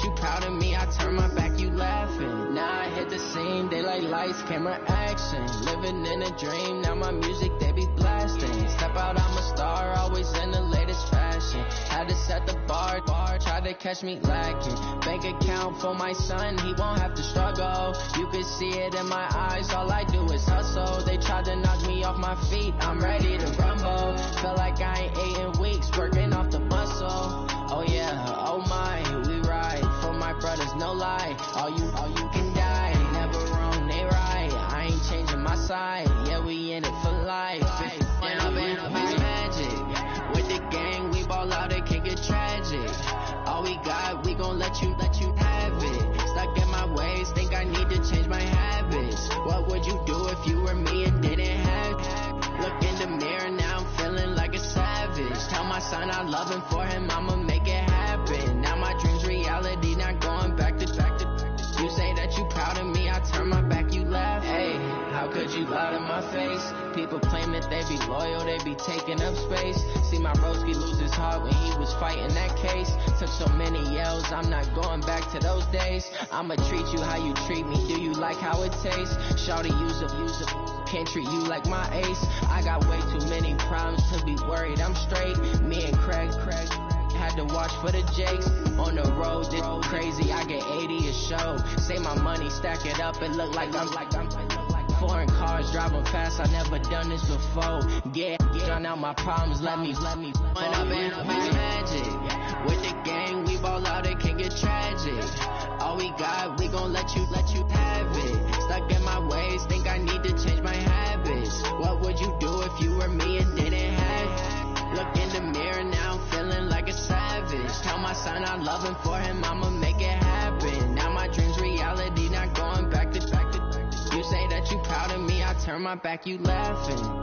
you proud of me, I turn my back, you laughing. Now I hit the scene, they like lights, camera, action. Living in a dream, now my music, they be blasting. Step out, I'm a star, always in the latest fashion. Had to set the bar, try to catch me lacking. Bank account for my son, he won't have to struggle. You can see it in my eyes, all I do is hustle. They tried to knock me off my feet, I'm ready to rumble. Feel like I ain't ate in weeks, working off the muscle. Oh yeah, oh my, we ride for my brothers, no lie. All you can die, never wrong, they right. I ain't changing my side, yeah, we in it for life. And I've been magic with the gang, we ball out, it can get tragic. All we got, we gon' let you have it. Stuck in my ways, think I need to change my habits. What would you do if you were me and didn't have it? Look in the mirror, now I'm feeling like a savage. Tell my son I love him, for him I'ma make it happen. Now my dream's reality, not going back to. You say that you proud of me, I turn my back, you laugh. Hey, how could you lie to my face? People claim that they be loyal, they be taking up space. See my broski lose his heart when he was fighting that case. Took so many yells, I'm not going back to those days. I'ma treat you how you treat me, do you like how it tastes? Shawty, use a can't treat you like my ace. I got way too many problems to be worried, I'm straight. Me and Craig had to watch for the Jakes. On the road, it's crazy, I get 80 a show. Say my money, stack it up, it look like I'm foreign cars, driving fast, I never done this before. Yeah, drown out my problems, let me When I've been magic with the gang, we ball out, it can get tragic. All we got, we gon' let you have it. Stuck in my ways, think I need to change my habits. What would you do if you were me and didn't have it? Look in the mirror, now I'm feeling like a savage. Tell my son I love him, for him I'ma make it happen. Now my dream's reality, not going back to. You say that you proud of me, I turn my back, you laughing.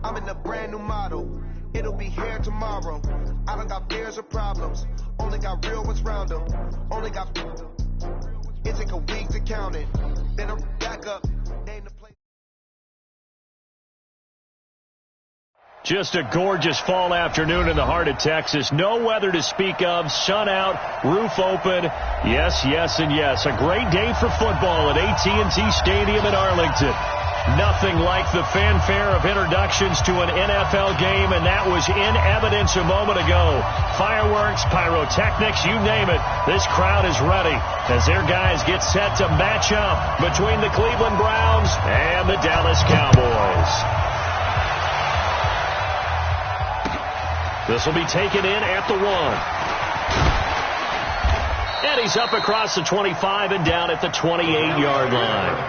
I'm in a brand new model. It'll be here tomorrow. I don't got fears or problems. Only got real ones round them. Only got. It take a week to count it. Then I'm back up. Name the place. Just a gorgeous fall afternoon in the heart of Texas. No weather to speak of. Sun out, roof open. Yes, yes, and yes. A great day for football at AT&T Stadium in Arlington. Nothing like the fanfare of introductions to an NFL game, and that was in evidence a moment ago. Fireworks, pyrotechnics, you name it. This crowd is ready as their guys get set to match up between the Cleveland Browns and the Dallas Cowboys. This will be taken in at the 1. And he's up across the 25 and down at the 28-yard line.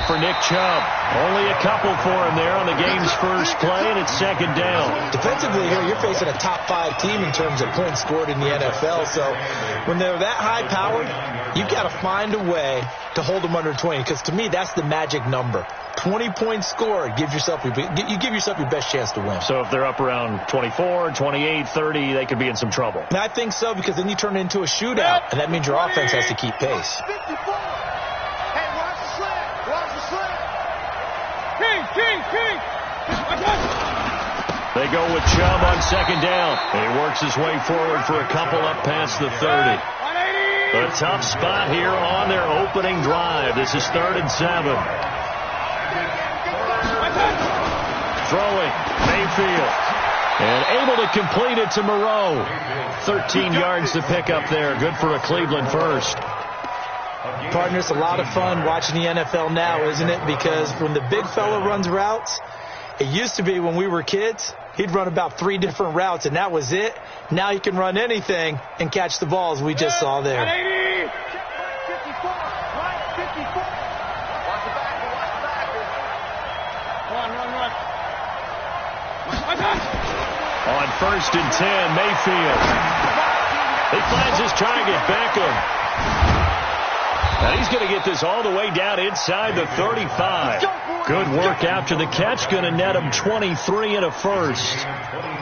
For Nick Chubb. Only a couple for him there on the game's first play, and it's second down. Defensively here, you're facing a top 5 team in terms of points scored in the NFL, so when they're that high-powered, You've got to find a way to hold them under 20, because to me, that's the magic number. 20 points scored, you give yourself your best chance to win. So if they're up around 24, 28, 30, they could be in some trouble. And I think so, because then you turn it into a shootout, and that means your offense has to keep pace. Hey, watch the slant. Watch the slant. King. They go with Chubb on second down. He works his way forward for a couple up past the 30. A tough spot here on their opening drive. This is 3rd and 7. Throwing, Mayfield. And able to complete it to Moreau. 13 yards to pick up there. Good for a Cleveland first. Partner, it's a lot of fun watching the NFL now, isn't it? Because when the big fella runs routes, it used to be when we were kids, he'd run about 3 different routes, and that was it. Now he can run anything and catch the balls we just saw there. On 1st and 10, Mayfield. He finds his target, Beckham. And he's going to get this all the way down inside the 35. Good work after the catch. Going to net him 23 and a first.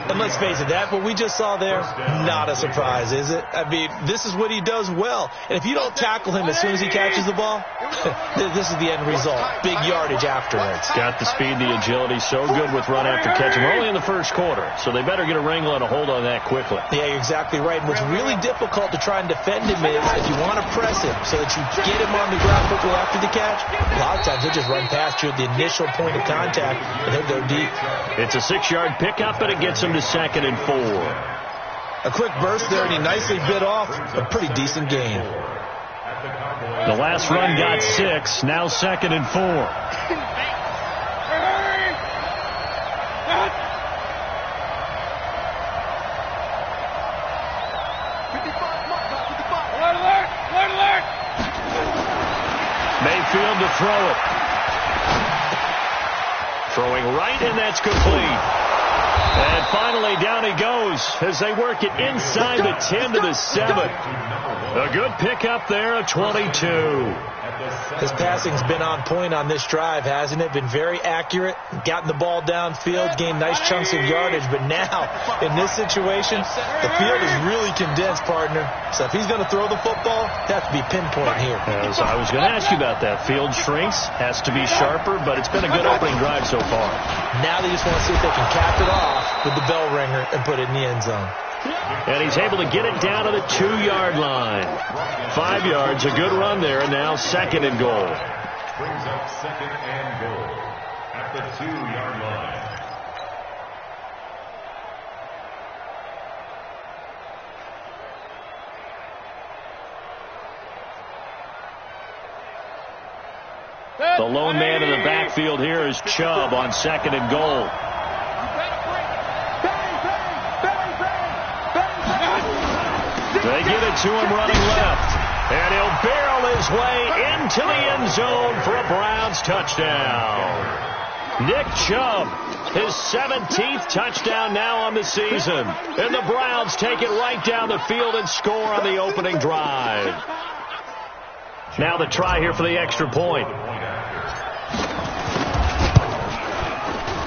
And let's face it, that what we just saw there, not a surprise, is it? I mean, this is what he does well. And if you don't tackle him as soon as he catches the ball, this is the end result. Big yardage afterwards. Got the speed, the agility, so good with run after catch. We're only in the first quarter, so they better get a wrangle and a hold on that quickly. Yeah, you're exactly right. And what's really difficult to try and defend him is if you want to press him so that you get him on the ground quickly after the catch, a lot of times he'll just run past you at the initial point of contact, and he'll go deep. It's a 6-yard pickup, and it gets him to 2nd and 4. A quick burst there, and he nicely bit off a pretty decent gain. The last run got 6, now 2nd and 4. Mayfield to throw it. Throwing right, and that's complete. And finally, down he goes as they work it inside the 10 to the 7. A good pickup there, a 22. His passing's been on point on this drive, hasn't it? Been very accurate, gotten the ball downfield, gained nice chunks of yardage. But now, in this situation, the field is really condensed, partner. So if he's going to throw the football, it has to be pinpoint here. As I was going to ask you about that. Field shrinks, has to be sharper, but it's been a good opening drive so far. Now they just want to see if they can cap it off with the bell ringer and put it in the end zone. And he's able to get it down to the 2-yard line. 5 yards, a good run there, and now 2nd and goal. Brings up 2nd and goal at the 2-yard line. The lone man in the backfield here is Chubb on 2nd and goal. They get it to him running left. And he'll barrel his way into the end zone for a Browns touchdown. Nick Chubb, his 17th touchdown now on the season. And the Browns take it right down the field and score on the opening drive. Now the try here for the extra point.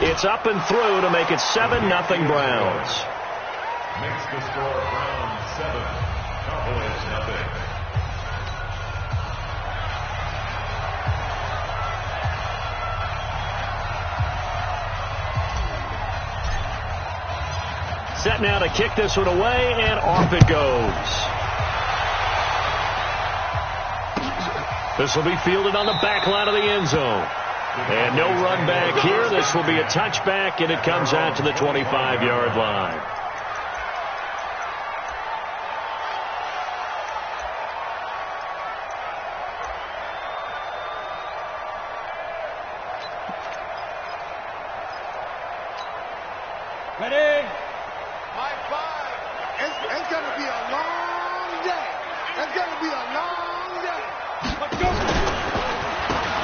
It's up and through to make it 7-0 Browns. Makes the score Browns 7, Cowboys 0. Set now to kick this one away, and off it goes. This will be fielded on the back line of the end zone. And no run back here. This will be a touchback, and it comes out to the 25-yard line. Ready? High five. It's going to be a long day. It's going to be a long day. Let's go.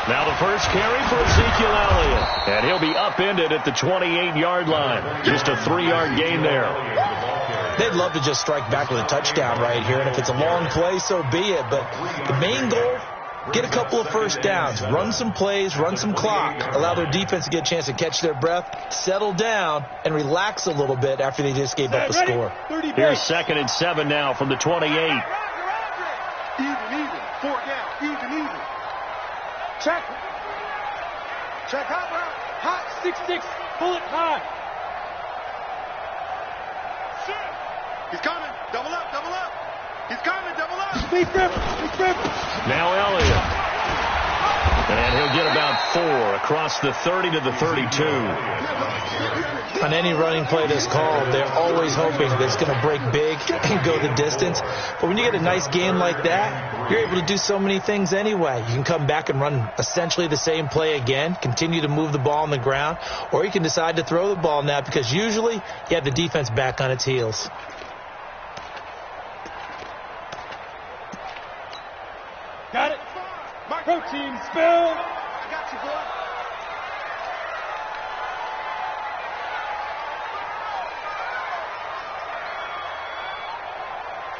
Now the first carry for Ezekiel Elliott. And he'll be upended at the 28-yard line. Just a 3-yard gain there. They'd love to just strike back with a touchdown right here, and if it's a long play, so be it. But the main goal, get a couple of first downs, run some plays, run some clock, allow their defense to get a chance to catch their breath, settle down, and relax a little bit after they just gave up a score. Here's 2nd and 7 now from the 28. Even. 4th down. Even. Check. Check hot, bro. Hot. 6-6. Pull it high. He's coming. Double up. He's coming. Double up. He's ripping. Now Elliott. And he'll get about 4 across the 30 to the 32. On any running play that's called, they're always hoping that it's going to break big and go the distance. But when you get a nice game like that, you're able to do so many things anyway. You can come back and run essentially the same play again, continue to move the ball on the ground, or you can decide to throw the ball now because usually you have the defense back on its heels. Got it. Protein spill. I got you, boy.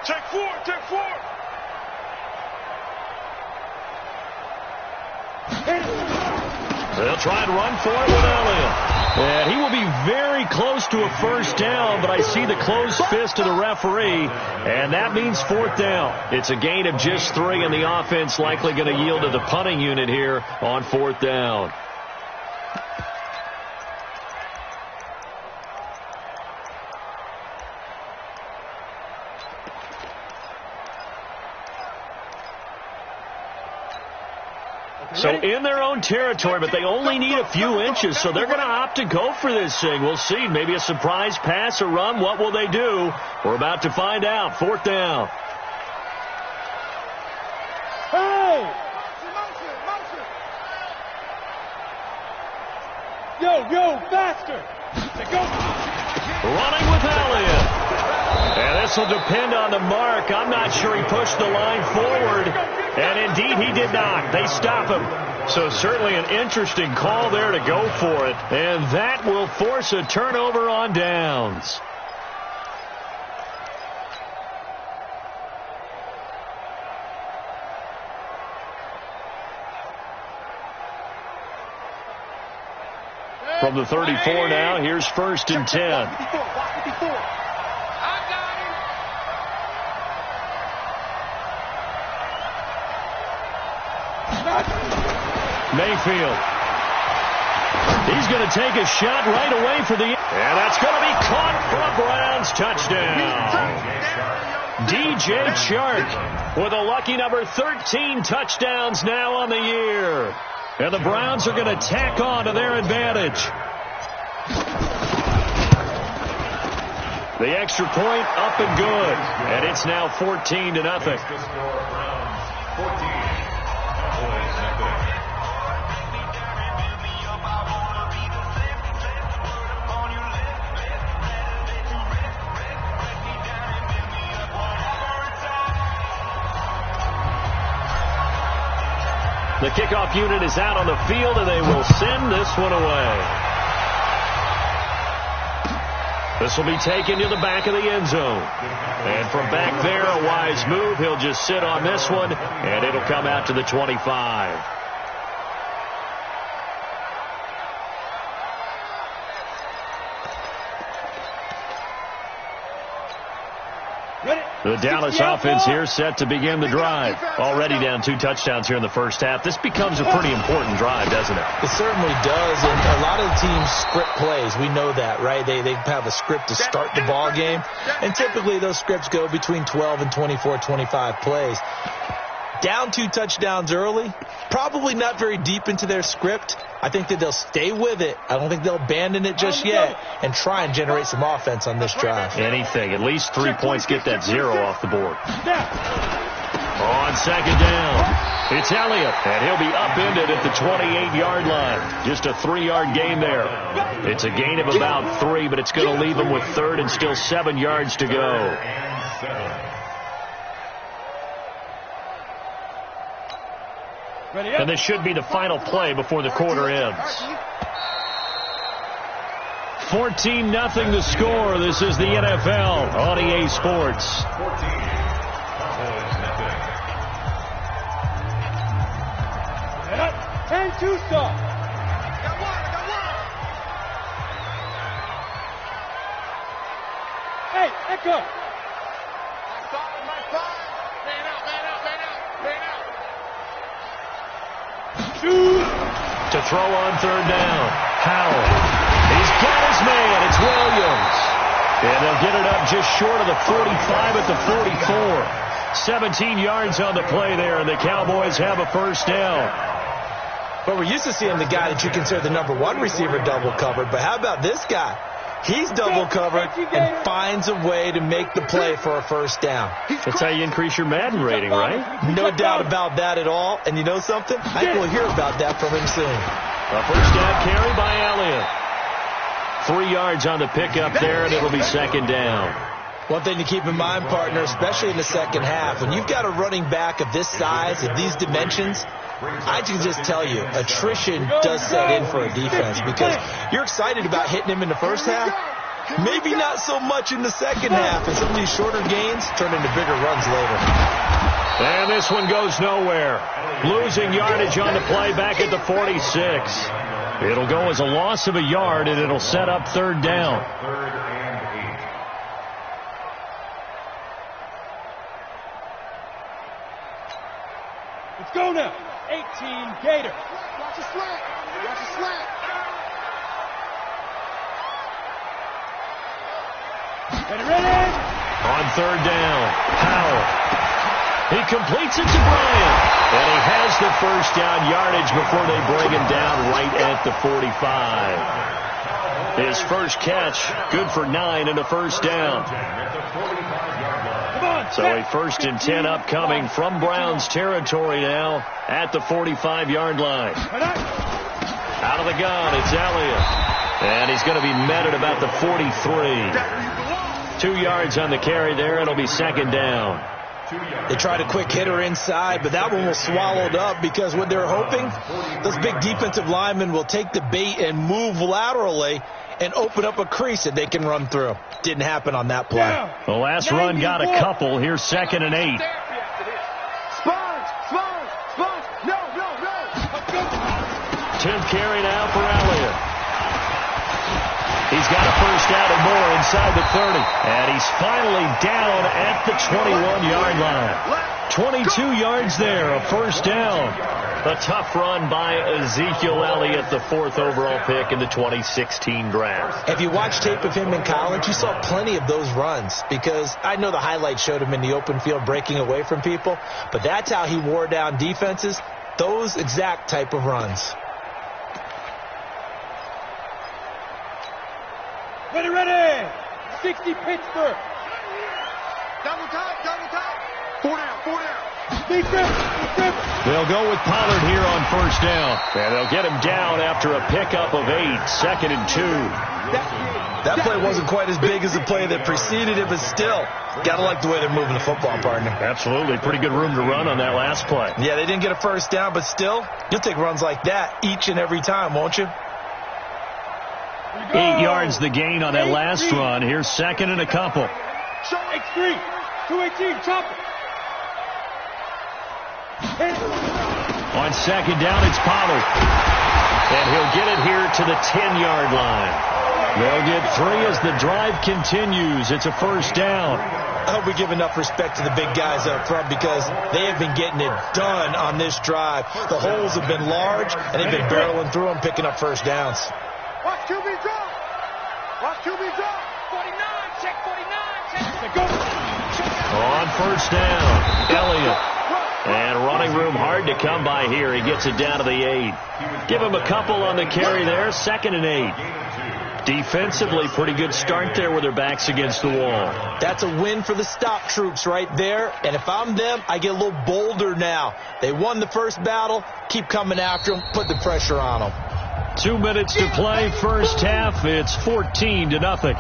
Check 4. They'll try and run for it with Elliott. And he will be very close to a first down, but I see the closed fist of the referee, and that means 4th down. It's a gain of just 3, and the offense likely going to yield to the punting unit here on 4th down. So in their own territory, but they only need a few inches, so they're going to opt to go for this thing. We'll see. Maybe a surprise pass or run. What will they do? We're about to find out. 4th down. Hey! Yo, faster! Running with Elliott. And this will depend on the mark. I'm not sure he pushed the line forward. And indeed, he did not. They stop him. So certainly an interesting call there to go for it. And that will force a turnover on downs. From the 34 now, here's 1st and 10. Mayfield. He's going to take a shot right away for the... And that's going to be caught for a Browns touchdown. DJ Chark with a lucky number 13 touchdowns now on the year. And the Browns are going to tack on to their advantage. The extra point up and good. And it's now 14-0. The kickoff unit is out on the field, and they will send this one away. This will be taken to the back of the end zone. And from back there, a wise move. He'll just sit on this one, and it'll come out to the 25. The Dallas offense here set to begin the drive. Already down 2 touchdowns here in the first half. This becomes a pretty important drive, doesn't it? It certainly does, and a lot of the teams script plays. We know that, right? They have a script to start the ball game, and typically those scripts go between 12 and 24, 25 plays. Down 2 touchdowns early, probably not very deep into their script. I think that they'll stay with it. I don't think they'll abandon it just yet and try and generate some offense on this drive. Anything. At least 3 points, get that 0 off the board. On 2nd down, it's Elliott, and he'll be upended at the 28-yard line. Just a 3-yard gain there. It's a gain of about 3, but it's going to leave him with 3rd and still 7 yards to go. And this should be the final play before the quarter ends. 14-0 the score. This is the NFL on EA Sports. 14. Cowboys nothing. And 2 stop. Hey, Echo. To throw on third down. Howell. He's got his man. It's Williams. And they'll get it up just short of the 45 at the 44. 17 yards on the play there, and the Cowboys have a first down. But we're used to seeing the guy that you consider the number 1 receiver double covered. But how about this guy? He's double covered and finds a way to make the play for a first down. That's how you increase your Madden rating, right? No doubt about that at all. And you know something? I think we'll hear about that from him soon. A first down carry by Elliott. 3 yards on the pickup there, and it'll be second down. One thing to keep in mind, partner, especially in the second half, when you've got a running back of this size, of these dimensions, I can just tell you, attrition does set in for a defense because you're excited about hitting him in the first half. Maybe not so much in the second half, and some of these shorter gains turn into bigger runs later. And this one goes nowhere. Losing yardage on the play back at the 46. It'll go as a loss of a yard, and it'll set up third down. 3rd and 8. Let's go now. 18 Gator. Watch a slant. Watch a slant. Ready. On third down, Howell. He completes it to Bryant. And he has the first down yardage before they bring him down right at the 45. His first catch, good for 9 and a first down. So a 1st and 10 upcoming from Browns territory now at the 45-yard line. Out of the gun, it's Elliott. And he's going to be met at about the 43. 2 yards on the carry there. It'll be second down. They tried a quick hitter inside, but that one was swallowed up because what they're hoping, those big defensive linemen will take the bait and move laterally and open up a crease that they can run through. Didn't happen on that play. The last run got a couple. Here's 2nd and 8. Sponge. No. 10th carry now for Elliott. He's got a first down and more inside the 30. And he's finally down at the 21-yard line. 22 yards there, a first down. A tough run by Ezekiel Elliott, the 4th overall pick in the 2016 draft. If you watch tape of him in college, you saw plenty of those runs because I know the highlights showed him in the open field breaking away from people, but that's how he wore down defenses, those exact type of runs. Ready. 60 Pittsburgh. Double time. 4 down. They'll go with Pollard here on first down. And they'll get him down after a pickup of 8, 2nd and 2. That play wasn't quite as big as the play that preceded it, but still, got to like the way they're moving the football, partner. Absolutely. Pretty good room to run on that last play. Yeah, they didn't get a first down, but still, you'll take runs like that each and every time, won't you? 8 yards the gain on that last run. Here's 2nd and a couple. X3. 218. Chop it. On second down, it's Pollard. And he'll get it here to the 10-yard line. They'll get 3 as the drive continues. It's a first down. I hope we give enough respect to the big guys up front because they have been getting it done on this drive. The holes have been large, and they've been barreling through them, picking up first downs. Watch QB drop. 49. Check 49. On first down, Elliott. And running room hard to come by here. He gets it down to the 8. Give him a couple on the carry there. 2nd and 8. Defensively, pretty good start there with their backs against the wall. That's a win for the stop troops right there. And if I'm them, I get a little bolder now. They won the first battle. Keep coming after them. Put the pressure on them. 2 minutes to play, first half. It's 14-0.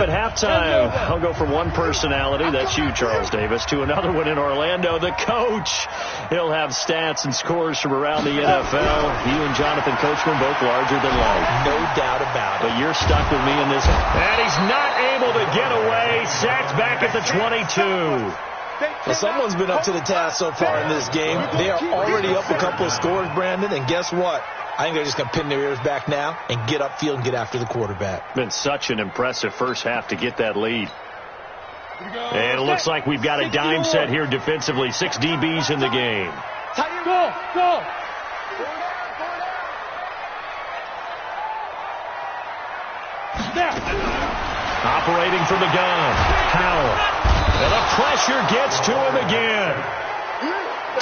at halftime. I'll go from one personality, that's you, Charles Davis, to another one in Orlando, the coach. He'll have stats and scores from around the NFL. You and Jonathan Coachman both larger than life. No doubt about it. But you're stuck with me in this. And he's not able to get away. Sacked back at the 22. Well, someone's been up to the task so far in this game. They are already up a couple of scores, Brandon, and guess what? I think they're just going to pin their ears back now and get upfield and get after the quarterback. Been such an impressive first half to get that lead. And it looks like we've got a dime set here defensively. 6 DBs in the game. Go! Operating from the gun. Howell. And the pressure gets to him again.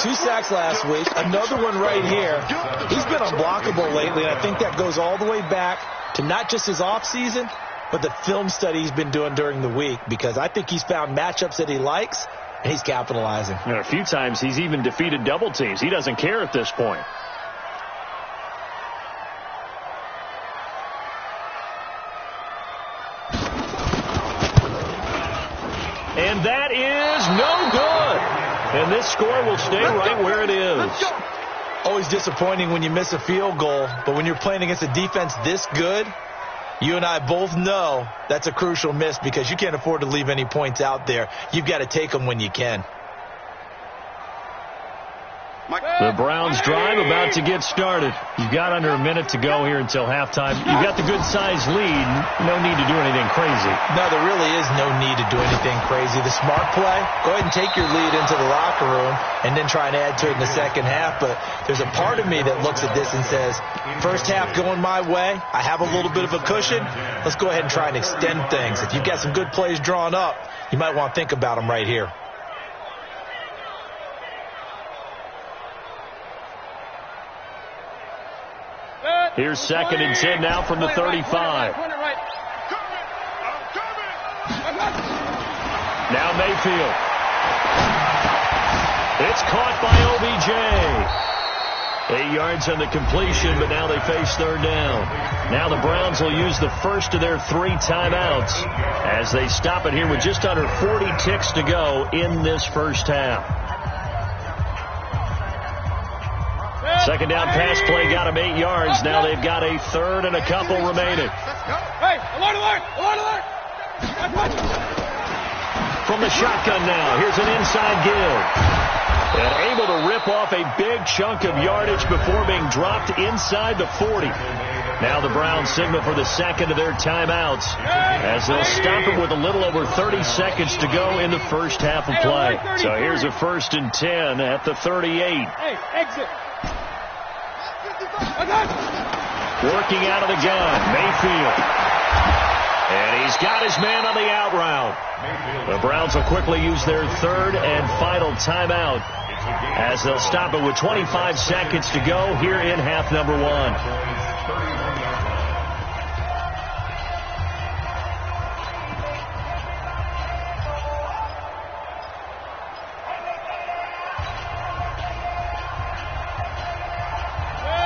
2 sacks last week, another one right here. He's been unblockable lately, and I think that goes all the way back to not just his offseason, but the film study he's been doing during the week, because I think he's found matchups that he likes, and he's capitalizing. And a few times he's even defeated double teams. He doesn't care at this point. And that is no good. And this score will stay right where it is. Always disappointing when you miss a field goal, but when you're playing against a defense this good, you and I both know that's a crucial miss because you can't afford to leave any points out there. You've got to take them when you can. The Browns drive about to get started. You've got under a minute to go here until halftime. You've got the good-sized lead. No need to do anything crazy. No, there really is no need to do anything crazy. The smart play, go ahead and take your lead into the locker room and then try and add to it in the second half. But there's a part of me that looks at this and says, first half going my way, I have a little bit of a cushion. Let's go ahead and try and extend things. If you've got some good plays drawn up, you might want to think about them right here. Here's 2nd and 10 now from the 35. Now Mayfield. It's caught by OBJ. 8 yards on the completion, but now they face 3rd down. Now the Browns will use the first of their 3 timeouts as they stop it here with just under 40 ticks to go in this first half. 2nd down pass play got him 8 yards. Now they've got a 3rd and a couple remaining. Hey, alert! From the shotgun now, here's an inside give. And able to rip off a big chunk of yardage before being dropped inside the 40. Now the Browns signal for the 2nd of their timeouts as they'll stop it with a little over 30 seconds to go in the first half of play. So here's a 1st and 10 at the 38. Hey, exit. Working out of the gun, Mayfield. And he's got his man on the out route. The Browns will quickly use their 3rd and final timeout as they'll stop it with 25 seconds to go here in half number 1.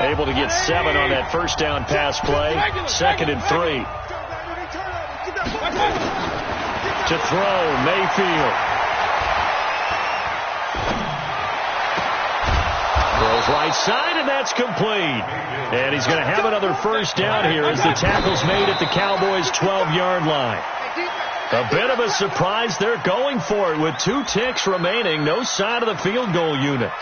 Able to get 7 on that first down pass play. 2nd and 3. To throw, Mayfield. Throws right side, and that's complete. And he's going to have another first down here as the tackle's made at the Cowboys' 12-yard line. A bit of a surprise. They're going for it with 2 ticks remaining. No sign of the field goal unit.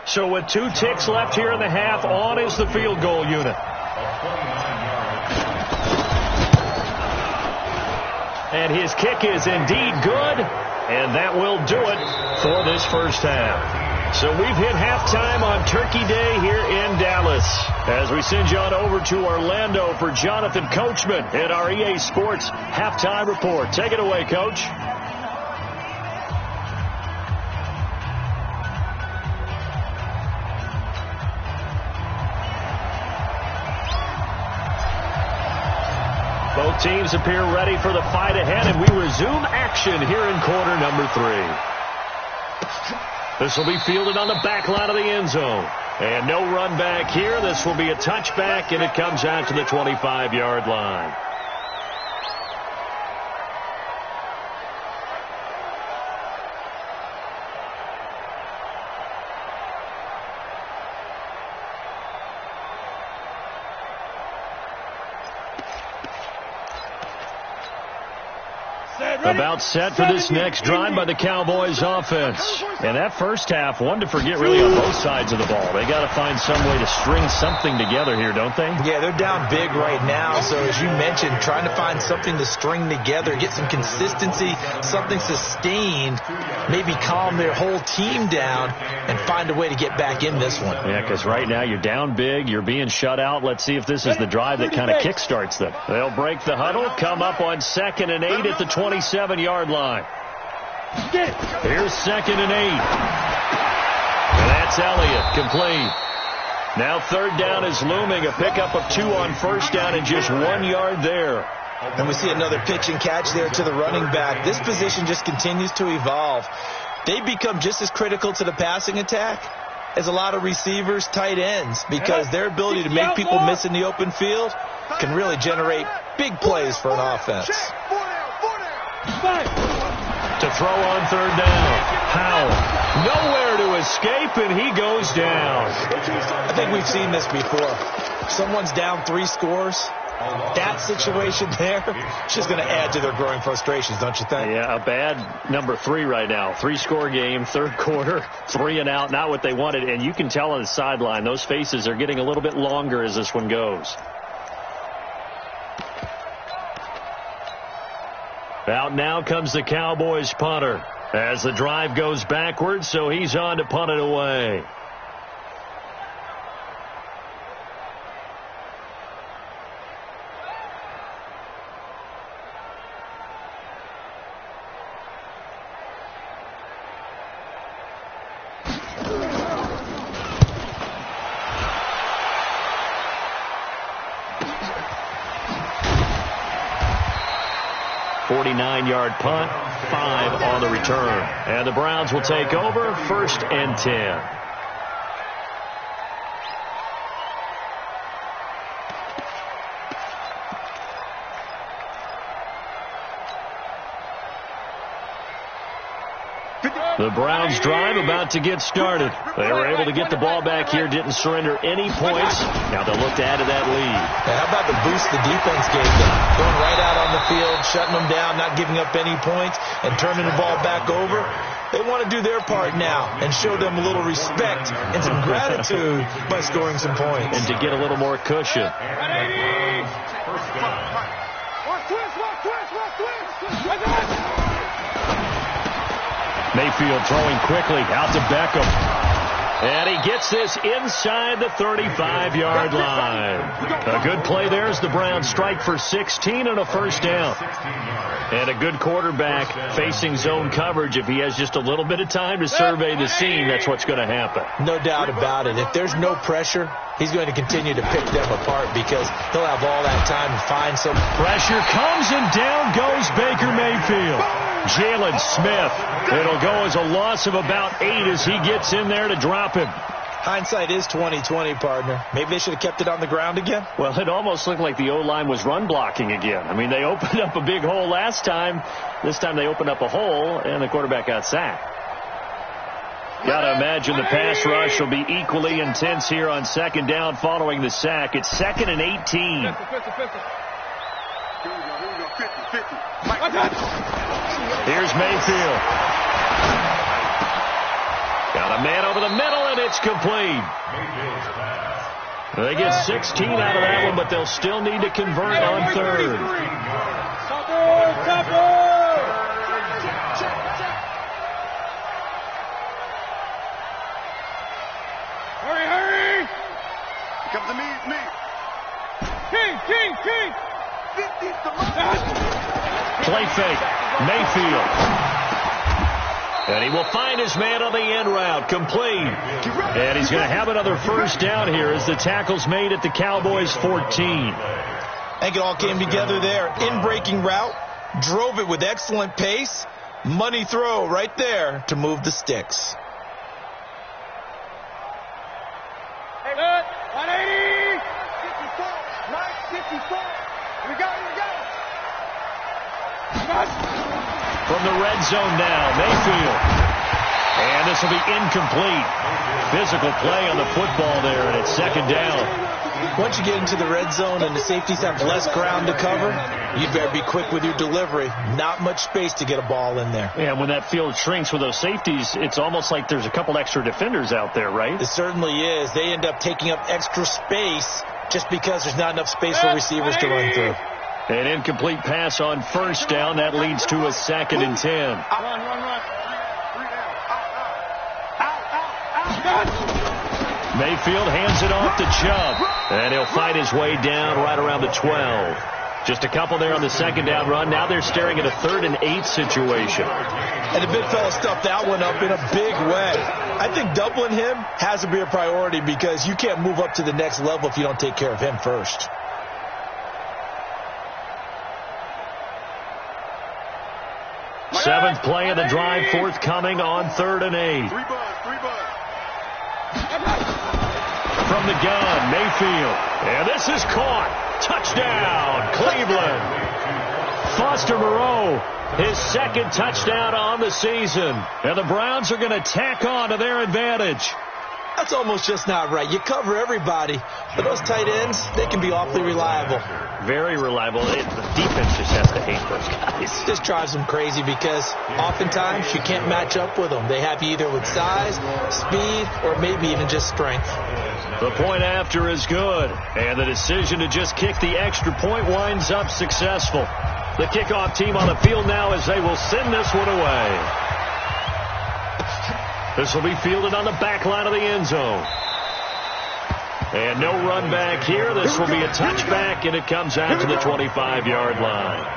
So with 2 ticks left here in the half, on is the field goal unit. And his kick is indeed good, and that will do it for this first half. So we've hit halftime on Turkey Day here in Dallas. As we send you on over to Orlando for Jonathan Coachman at our EA Sports Halftime Report. Take it away, Coach. Both teams appear ready for the fight ahead, and we resume action here in quarter number 3. This will be fielded on the back line of the end zone. And no run back here. This will be a touchback, and it comes out to the 25-yard line. About set for this next drive by the Cowboys offense. And that first half, one to forget really on both sides of the ball. They got to find some way to string something together here, don't they? Yeah, they're down big right now. So as you mentioned, trying to find something to string together, get some consistency, something sustained, maybe calm their whole team down and find a way to get back in this one. Yeah, because right now you're down big, you're being shut out. Let's see if this is the drive that kind of kickstarts them. They'll break the huddle, come up on 2nd and 8 at the 27-yard line. Here's 2nd and 8. And that's Elliott, complete. Now 3rd down is looming, a pickup of 2 on 1st down and just 1 yard there. And we see another pitch and catch there to the running back. This position just continues to evolve. They become just as critical to the passing attack as a lot of receivers, tight ends, because their ability to make people miss in the open field can really generate big plays for an offense. To throw on 3rd down. Powell, nowhere to escape, and he goes down. I think we've seen this before. Someone's down 3 scores. That situation there is just going to add to their growing frustrations, don't you think? Yeah, a bad number 3 right now. 3-score game, 3rd quarter, 3 and out, not what they wanted. And you can tell on the sideline, those faces are getting a little bit longer as this one goes. Out now comes the Cowboys punter as the drive goes backwards, so he's on to punt it away. Yard punt, 5 on the return. And the Browns will take over, 1st and 10. The Browns drive about to get started. They were able to get the ball back here, didn't surrender any points. Now they'll look to add to that lead. How about the boost the defense gave them? Going right out on the field, shutting them down, not giving up any points, and turning the ball back over. They want to do their part now and show them a little respect and some gratitude by scoring some points. And to get a little more cushion. Mayfield throwing quickly out to Beckham. And he gets this inside the 35-yard line. A good play there as the Browns strike for 16 and a 1st down. And a good quarterback facing zone coverage. If he has just a little bit of time to survey the scene, that's what's going to happen. No doubt about it. If there's no pressure, he's going to continue to pick them apart because he'll have all that time to find some. Pressure comes and down goes Baker Mayfield. Jalen Smith. It'll go as a loss of about 8 as he gets in there to drop him. Hindsight is 20/20, partner. Maybe they should have kept it on the ground again. Well, it almost looked like the O-line was run blocking again. I mean, they opened up a big hole last time. This time they opened up a hole, and the quarterback got sacked. Got to imagine the pass rush will be equally intense here on 2nd down following the sack. It's 2nd and 18. Here's Mayfield. Got a man over the middle, and it's complete. They get 16 out of that one, but they'll still need to convert on 3rd. Hurry! Come to me. King! Play fake. Mayfield. And he will find his man on the end route. Complete. And he's going to have another 1st down here as the tackle's made at the Cowboys 14. I think it all came together there. In-breaking route, drove it with excellent pace. Money throw right there to move the sticks. Hey, 180! 54! Right, 54! We got it! From the red zone now, Mayfield. And this will be incomplete. Physical play on the football there, and it's second down. Once you get into the red zone and the safeties have less ground to cover, you better be quick with your delivery. Not much space to get a ball in there. Yeah, when that field shrinks with those safeties, it's almost like there's a couple extra defenders out there, right? It certainly is. They end up taking up extra space just because there's not enough space for receivers to run through. An incomplete pass on first down. That leads to a 2nd and 10. Run. Mayfield hands it off to Chubb, and he'll fight his way down right around the 12. Just a couple there on the second down run. Now they're staring at a 3rd and 8 situation. And the big fella stuffed that one up in a big way. I think doubling him has to be a priority because you can't move up to the next level if you don't take care of him first. Seventh play of the drive, forthcoming on 3rd and 8. From the gun, Mayfield. And this is caught. Touchdown, Cleveland. Foster Moreau, his 2nd touchdown on the season. And the Browns are going to tack on to their advantage. That's almost just not right. You cover everybody, but those tight ends, they can be awfully reliable. Very reliable. The defense just has to hate those guys. This drives them crazy because oftentimes you can't match up with them. They have you either with size, speed, or maybe even just strength. The point after is good, and the decision to just kick the extra point winds up successful. The kickoff team on the field now as they will send this one away. This will be fielded on the back line of the end zone. And no run back here. This will be a touchback, and it comes out to the 25-yard line.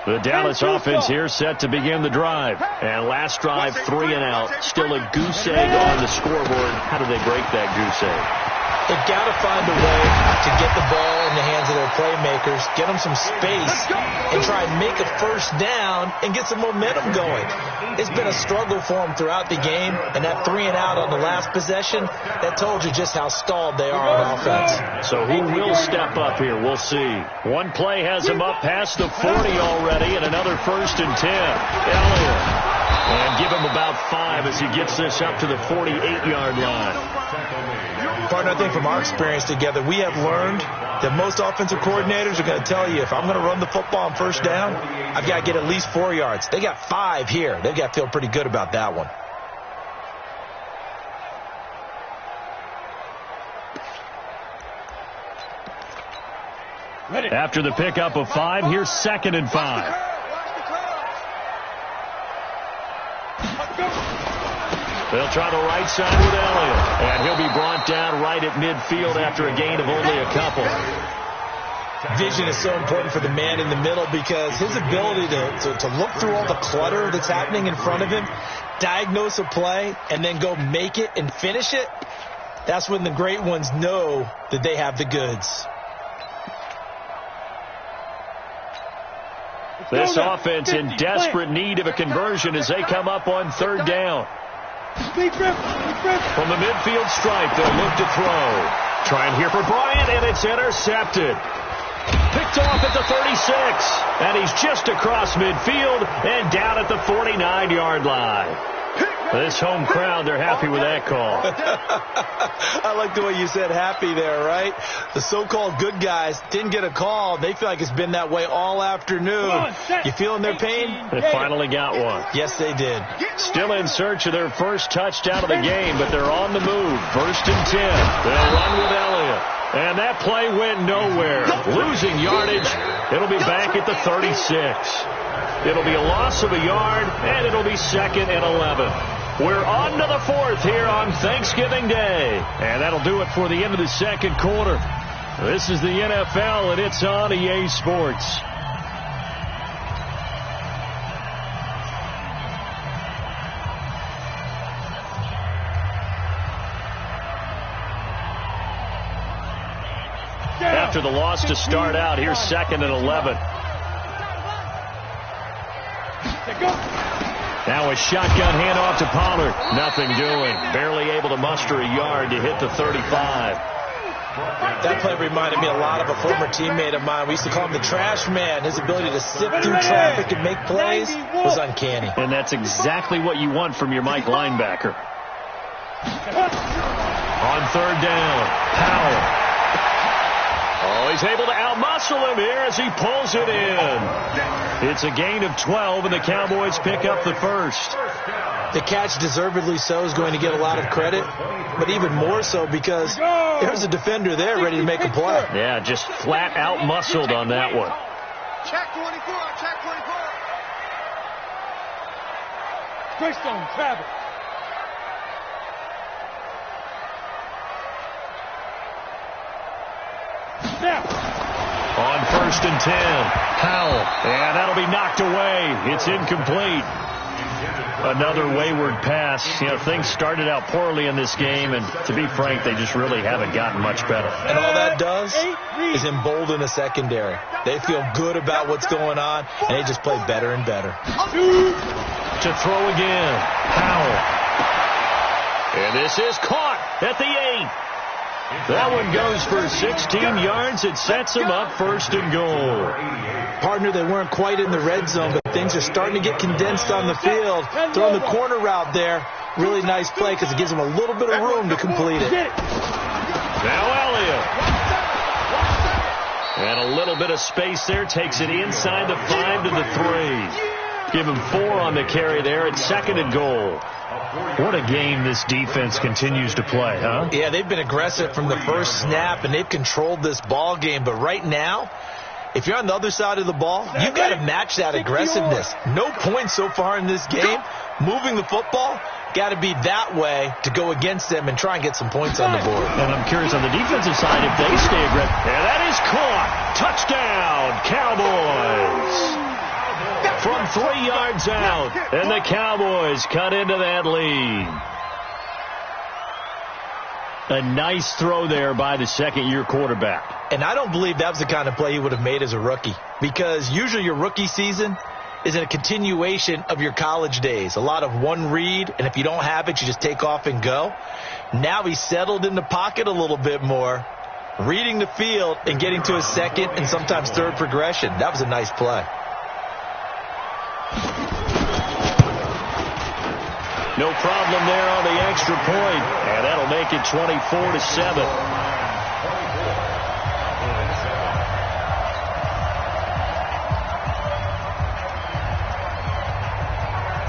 The Dallas offense here set to begin the drive. And last drive, 3 and out. Still a goose egg on the scoreboard. How do they break that goose egg? They've got to find a way to get the ball in the hands of their playmakers, get them some space, and try and make a first down and get some momentum going. It's been a struggle for them throughout the game, and that 3 and out on the last possession, that told you just how stalled they are on offense. So who will step up here? We'll see. One play has him up past the 40 already, and another 1st and 10. Elliott. And give him about 5 as he gets this up to the 48-yard line. Partner, I think from our experience together, we have learned that most offensive coordinators are going to tell you, if I'm going to run the football on first down, I've got to get at least 4 yards. They got 5 here. They've got to feel pretty good about that one. After the pickup of 5, here's 2nd and 5. They'll try the right side with Elliott. And he'll be brought down right at midfield after a gain of only a couple. Vision is so important for the man in the middle because his ability to look through all the clutter that's happening in front of him, diagnose a play, and then go make it and finish it, that's when the great ones know that they have the goods. This offense in desperate need of a conversion as they come up on 3rd down. From the midfield stripe, they'll look to throw. Trying here for Bryant, and it's intercepted. Picked off at the 36, and he's just across midfield and down at the 49-yard line. This home crowd, they're happy with that call. I like the way you said happy there, right? The so-called good guys didn't get a call. They feel like it's been that way all afternoon. You feeling their pain? They finally got one. Yes, they did. Still in search of their first touchdown of the game, but they're on the move. 1st and 10. They'll run with Elliott. And that play went nowhere. Losing yardage. It'll be back at the 36. It'll be a loss of a yard, and it'll be 2nd and 11. We're on to the 4th here on Thanksgiving Day. And that'll do it for the end of the 2nd quarter. This is the NFL, and it's on EA Sports. after the loss to start out. Here's 2nd and 11. Now a shotgun handoff to Pollard. Nothing doing. Barely able to muster a yard to hit the 35. That play reminded me a lot of a former teammate of mine. We used to call him the trash man. His ability to sift through traffic and make plays was uncanny. And that's exactly what you want from your Mike linebacker. On 3rd down, Powell. Oh, he's able to outmuscle him here as he pulls it in. It's a gain of 12, and the Cowboys pick up the first. The catch, deservedly so, is going to get a lot of credit, but even more so because there's a defender there ready to make a play. Yeah, just flat out muscled on that one. Check 24, check 24. Greystone, Travis. Now. On 1st and 10, Powell. And that'll be knocked away. It's incomplete. Another wayward pass. You know, things started out poorly in this game, and to be frank, they just really haven't gotten much better. And all that does is embolden the secondary. They feel good about what's going on, and they just play better and better. To throw again, Powell. And this is caught at the 8. That one goes for 16 yards. It sets them up 1st and goal. Partner, they weren't quite in the red zone, but things are starting to get condensed on the field. Throwing the corner route there, really nice play because it gives them a little bit of room to complete it. Now Elliott. And a little bit of space there. Takes it inside the 5 to the 3. Give him 4 on the carry there. It's 2nd and goal. What a game this defense continues to play, huh? Yeah, they've been aggressive from the first snap, and they've controlled this ball game. But right now, if you're on the other side of the ball, you've got to match that aggressiveness. No points so far in this game. Moving the football, got to be that way to go against them and try and get some points on the board. And I'm curious on the defensive side if they stay aggressive. And that is caught. Touchdown, Cowboys. From 3 yards out, and the Cowboys cut into that lead. A nice throw there by the 2nd-year quarterback. And I don't believe that was the kind of play he would have made as a rookie, because usually your rookie season is a continuation of your college days. A lot of one read, and if you don't have it, you just take off and go. Now he's settled in the pocket a little bit more, reading the field and getting to his 2nd and sometimes 3rd progression. That was a nice play. No problem there on the extra point, and that'll make it 24-7.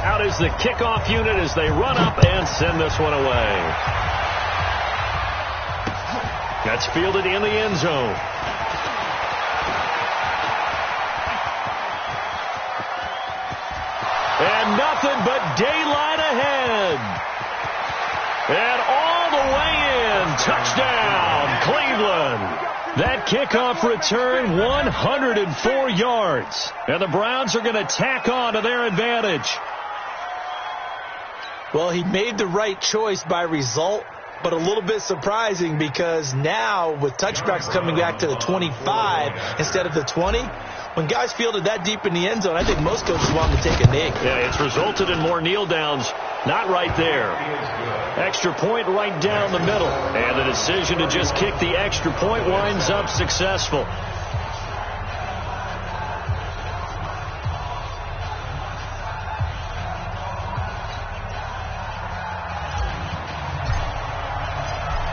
Out is the kickoff unit as they run up and send this one away. That's fielded in the end zone. And nothing but daylight ahead. And all the way in. Touchdown, Cleveland. That kickoff return, 104 yards. And the Browns are going to tack on to their advantage. Well, he made the right choice by result, but a little bit surprising because now with touchbacks coming back to the 25 instead of the 20, when guys fielded that deep in the end zone, I think most coaches want them to take a knee. Yeah, it's resulted in more kneel downs. Not right there. Extra point right down the middle. And the decision to just kick the extra point winds up successful.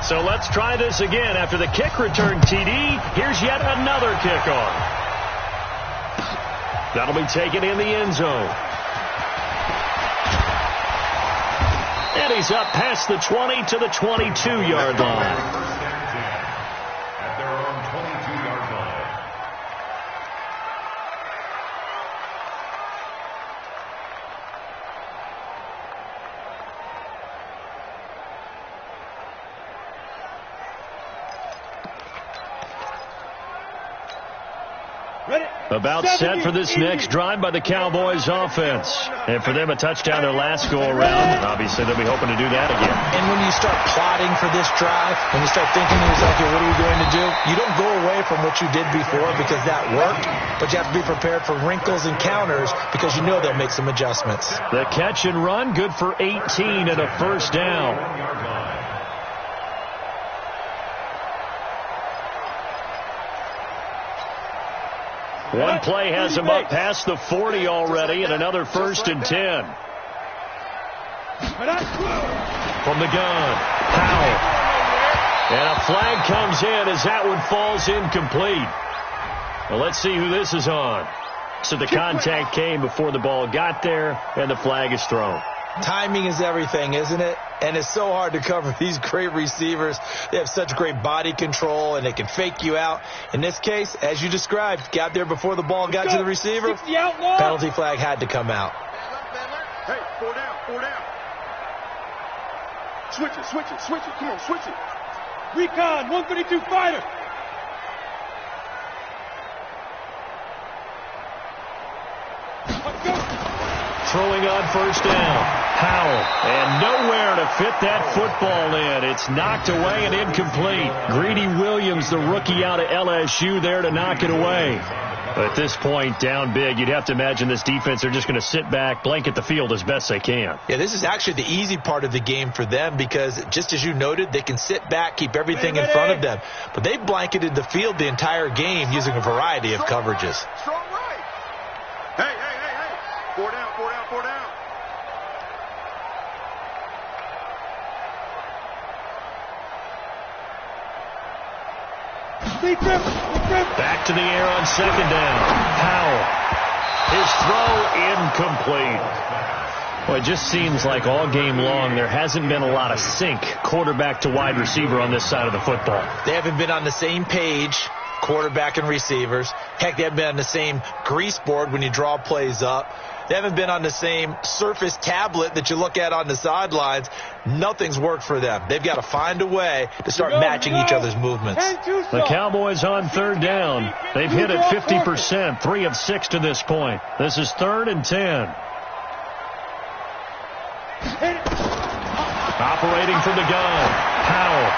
So let's try this again. After the kick return TD, here's yet another kickoff. That'll be taken in the end zone. And he's up past the 20 to the 22-yard line. At their own 22-yard line. Ready? About set for this next drive by the Cowboys offense. And for them, a touchdown their last go-around. Obviously, they'll be hoping to do that again. And when you start plotting for this drive, when you start thinking to yourself, okay, what are we going to do? You don't go away from what you did before because that worked, but you have to be prepared for wrinkles and counters because you know they'll make some adjustments. The catch and run, good for 18 and a first down. One play has him up past the 40 already, and another 1st and 10. From the gun, Powell. And a flag comes in as that one falls incomplete. Well, let's see who this is on. So the contact came before the ball got there, and the flag is thrown. Timing is everything, isn't it? And it's so hard to cover these great receivers. They have such great body control, and they can fake you out. In this case, as you described, got there before the ball got to the receiver. Penalty flag had to come out. Hey, 4 down, 4 down. Switch it, switch it, switch it. Come on, switch it. Recon, 132 fighter. Throwing on 1st down. Powell. And nowhere to fit that football in. It's knocked away and incomplete. Greedy Williams, the rookie out of LSU, there to knock it away. But at this point, down big, you'd have to imagine this defense are just going to sit back, blanket the field as best they can. Yeah, this is actually the easy part of the game for them because, just as you noted, they can sit back, keep everything in front of them. But they blanketed the field the entire game using a variety of coverages. Strong right. Hey. 4 down, 4 down, 4 down. Back to the air on 2nd down. Powell. His throw incomplete. Well, it just seems like all game long there hasn't been a lot of sync quarterback to wide receiver on this side of the football. They haven't been on the same page, quarterback and receivers. Heck, they haven't been on the same grease board when you draw plays up. They haven't been on the same Surface tablet that you look at on the sidelines. Nothing's worked for them. They've got to find a way to start matching each other's movements. The Cowboys on 3rd down. They've hit it 50%, 3 of 6 to this point. This is 3rd and 10. Operating from the gun, Powell.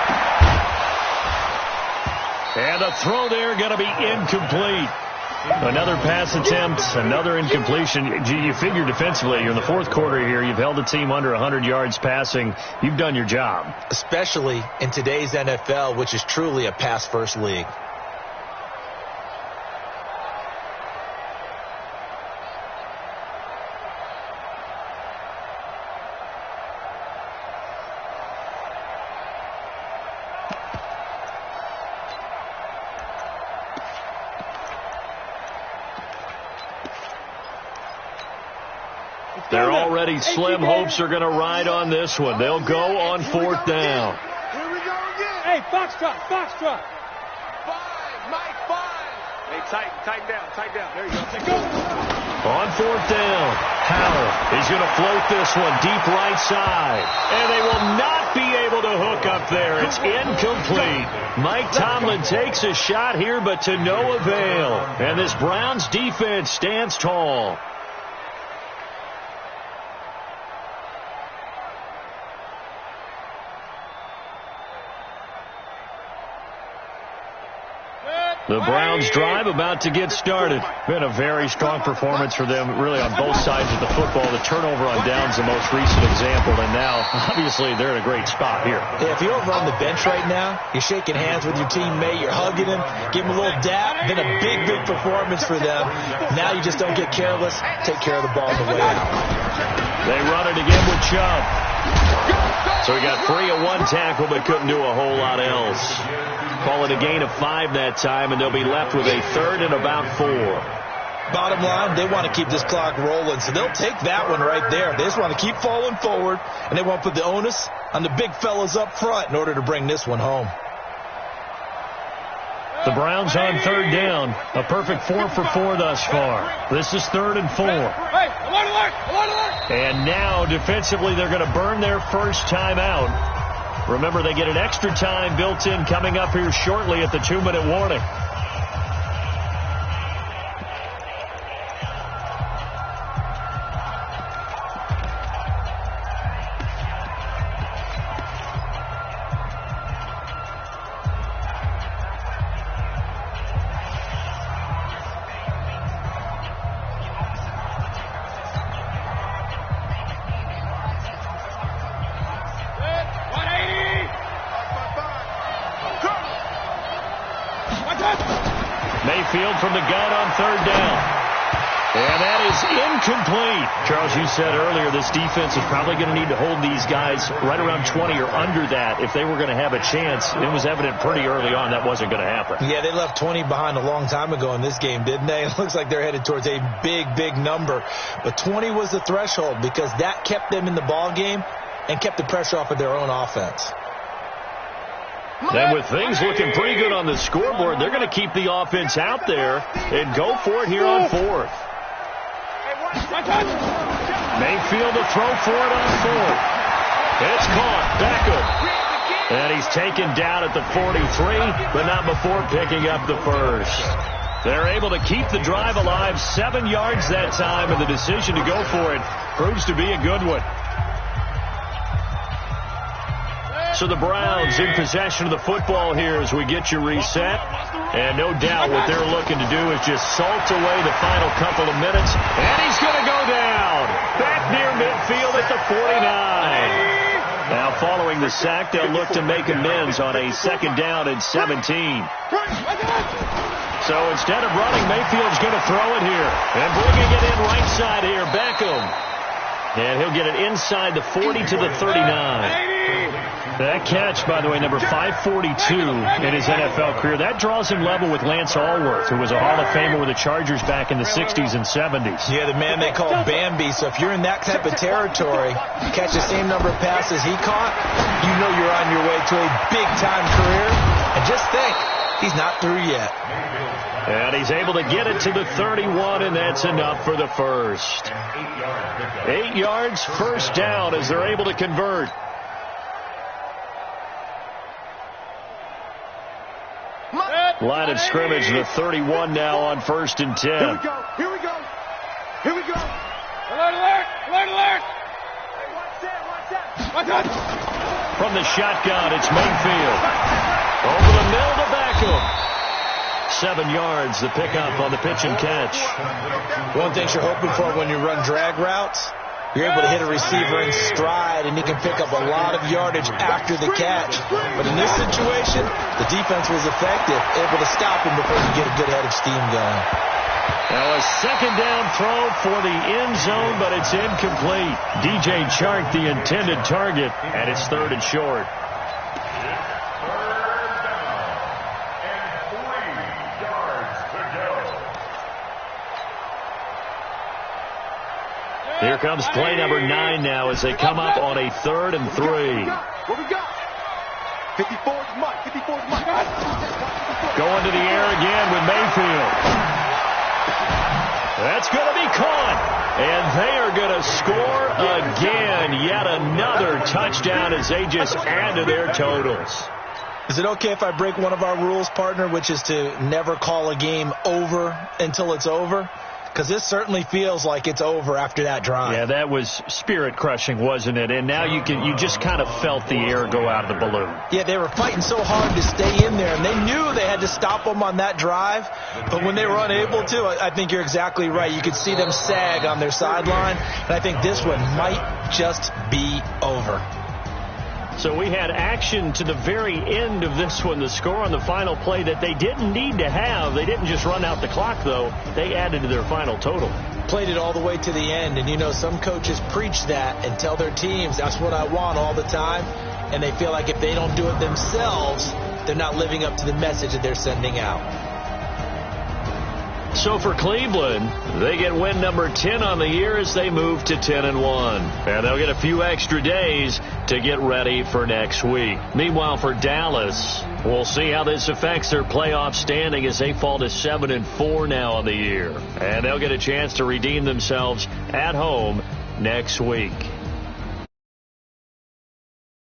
And a throw there going to be incomplete. Another pass attempt, another incompletion. You figure defensively, you're in the 4th quarter here. You've held the team under 100 yards passing. You've done your job. Especially in today's NFL, which is truly a pass-first league. They're already slim hopes are going to ride on this one. They'll go on 4th down. Here we go again. Hey, Foxtrot. 5, Mike, 5. Hey, tighten down. There you go. On 4th down, Powell is going to float this one deep right side. And they will not be able to hook up there. It's incomplete. Mike Tomlin takes a shot here, but to no avail. And this Browns defense stands tall. The Browns drive about to get started. Been a very strong performance for them, really, on both sides of the football. The turnover on downs the most recent example, and now, obviously, they're in a great spot here. Yeah, if you're over on the bench right now, you're shaking hands with your teammate, you're hugging him, give him a little dap. Been a big, big performance for them. Now you just don't get careless. Take care of the ball on the way out. They run it again with Chubb. So he got free of one tackle, but couldn't do a whole lot else. Call it a gain of 5 that time, and they'll be left with a 3rd and about 4. Bottom line, they want to keep this clock rolling, so they'll take that one right there. They just want to keep falling forward, and they want to put the onus on the big fellas up front in order to bring this one home. The Browns on 3rd down. A perfect 4 for 4 thus far. This is 3rd and 4. And now, defensively, they're going to burn their first time out. Remember, they get an extra time built in coming up here shortly at the 2-minute warning. Mayfield from the gun on third down. And that is incomplete. Charles, you said earlier this defense is probably going to need to hold these guys right around 20 or under that if they were going to have a chance. It was evident pretty early on that wasn't going to happen. Yeah, they left 20 behind a long time ago in this game, didn't they? It looks like they're headed towards a big, big number. But 20 was the threshold because that kept them in the ball game and kept the pressure off of their own offense. And with things looking pretty good on the scoreboard, they're going to keep the offense out there and go for it here on fourth. Mayfield to throw for it on fourth. It's caught. Beckham. And he's taken down at the 43, but not before picking up the first. They're able to keep the drive alive, 7 yards that time, and the decision to go for it proves to be a good one. So the Browns in possession of the football here as we get you reset. And no doubt what they're looking to do is just salt away the final couple of minutes. And he's going to go down. Back near midfield at the 49. Now following the sack, they'll look to make amends on a second down and 17. So instead of running, Mayfield's going to throw it here. And bringing it in right side here, Beckham. And he'll get it inside the 40 to the 39. That catch, by the way, number 542 in his NFL career. That draws him level with Lance Allworth, who was a Hall of Famer with the Chargers back in the 60s and 70s. Yeah, the man they call Bambi. So if you're in that type of territory, catch the same number of passes he caught, you know you're on your way to a big-time career. And just think, he's not through yet. And he's able to get it to the 31, and that's enough for the first. 8 yards, first down as they're able to convert. Line of scrimmage, the 31 now on 1st and 10. Here we go. Here we go. Here we go. Alert, alert. Alert, alert. Hey, watch that. From the shotgun, it's Mayfield. Over the middle to Beckham. 7 yards, the pickup on the pitch and catch. One thing you're hoping for when you run drag routes, you're able to hit a receiver in stride, and he can pick up a lot of yardage after the catch. But in this situation, the defense was effective, able to stop him before you get a good head of steam going. Now a second down throw for the end zone, but it's incomplete. DJ Chark, the intended target, and it's 3rd and short. Here comes play number 9 now as they come up on a 3rd and 3. What we got? 54's Mike. 54's Mike. Going to the air again with Mayfield. That's going to be caught. And they are going to score again. Yet another touchdown as they just add to their totals. Is it okay if I break one of our rules, partner, which is to never call a game over until it's over? Because this certainly feels like it's over after that drive. Yeah, that was spirit-crushing, wasn't it? And now you just kind of felt the air go out of the balloon. Yeah, they were fighting so hard to stay in there, and they knew they had to stop them on that drive. But when they were unable to, I think you're exactly right. You could see them sag on their sideline, and I think this one might just be over. So we had action to the very end of this one. The score on the final play that they didn't need to have. They didn't just run out the clock, though. They added to their final total. Played it all the way to the end. And, you know, some coaches preach that and tell their teams, that's what I want all the time. And they feel like if they don't do it themselves, they're not living up to the message that they're sending out. So for Cleveland, they get win number 10 on the year as they move to 10-1. And they'll get a few extra days to get ready for next week. Meanwhile, for Dallas, we'll see how this affects their playoff standing as they fall to 7-4 now on the year. And they'll get a chance to redeem themselves at home next week.